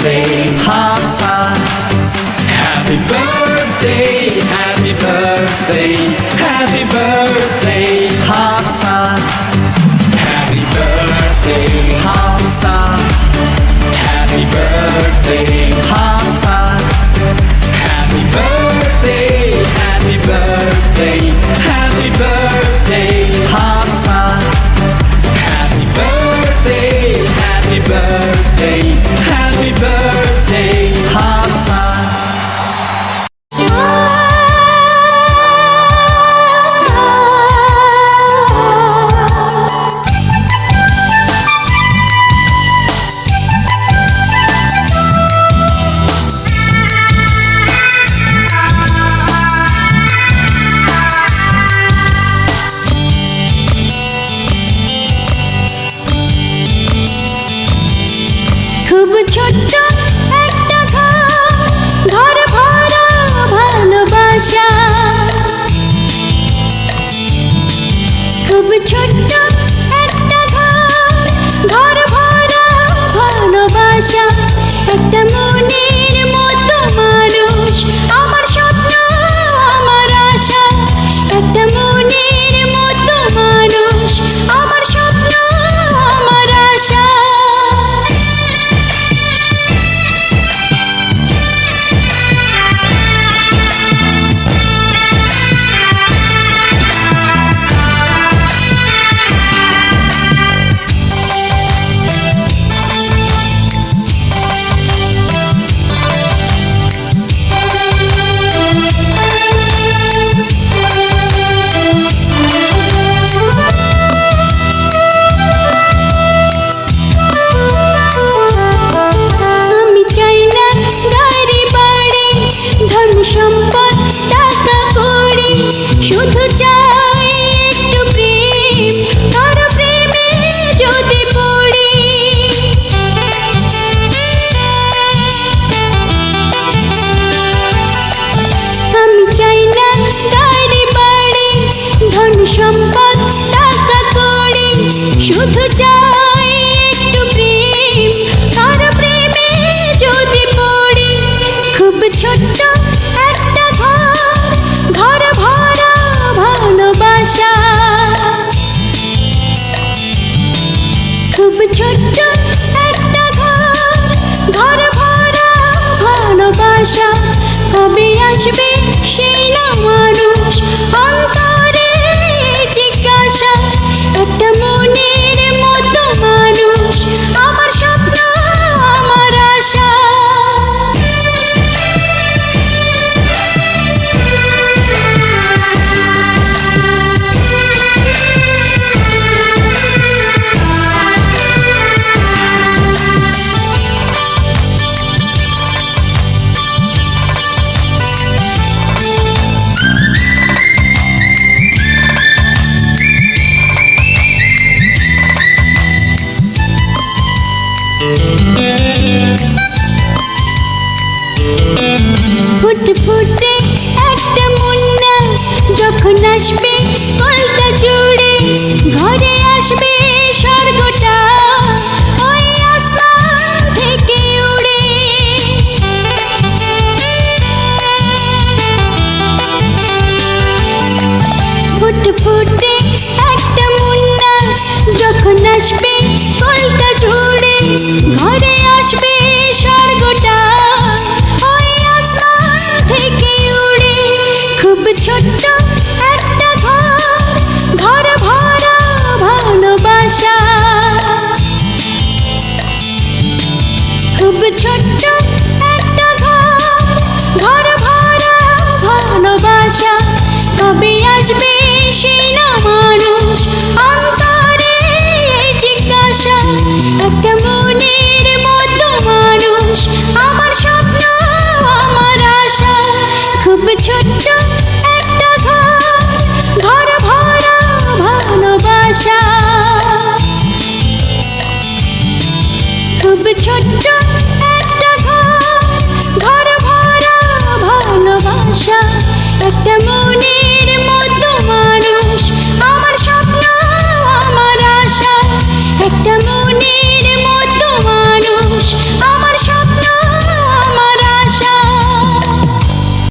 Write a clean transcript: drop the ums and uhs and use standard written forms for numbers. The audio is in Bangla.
birthday, Hafsa. Happy birthday, happy birthday, happy birthday, Hafsa. Happy birthday, Hafsa. Happy birthday, Hafsa. Happy birthday, happy birthday, happy birthday, Hafsa. Happy birthday, happy birthday, happy birthday, Hafsa. খুব ছোট্ট একটা ঘর ভরা ভালোবাসা, খুব ছোট্ট একটা ঘর ভরা ভালোবাসা, একটা মনের মতো মানুষ, আমার স্বপ্ন আমার আশা, একটা মনের মতো মানুষ, আমার স্বপ্ন আমার আশা। সম্পদ টাকা কড়ি, শুধু চাই একটু প্রেম, আর প্রেমে যদি পড়ি। আমি চাই না গাড়ি বাড়ি, ধন সম্পদ টাকা কড়ি, শুধু চাই একটু প্রেম, আর প্রেমে যদি পড়ি। খুব ছোট্ট একটা ঘর ভরা ভালোবাসা, খুব ছোট্ট একটা ঘর ভরা ভালোবাসা। কবে আসবে সেই না মানুষ, অন্তরে জিজ্ঞাসা, একটা মনের মতো মানুষ, আমার স্বপ্ন আমার আশা। ফুটফুটে একটা মুন্না যখন আসবে কলটা জুড়ে, ঘরে আসবে স্বর্গটা ওই আসমান থেকে উড়ে। ফুটফুটে একটা মুন্না যখন আসবে কলটা জুড়ে, ঘরে আসবে স্বর্গটা ওই আসমান থেকে উড়ে। খুব ছোট্ট একটা ঘর ভরা ভালোবাসা, খুব ছোট্ট একটা ঘর ভরা ভালোবাসা। কবে আসবে সে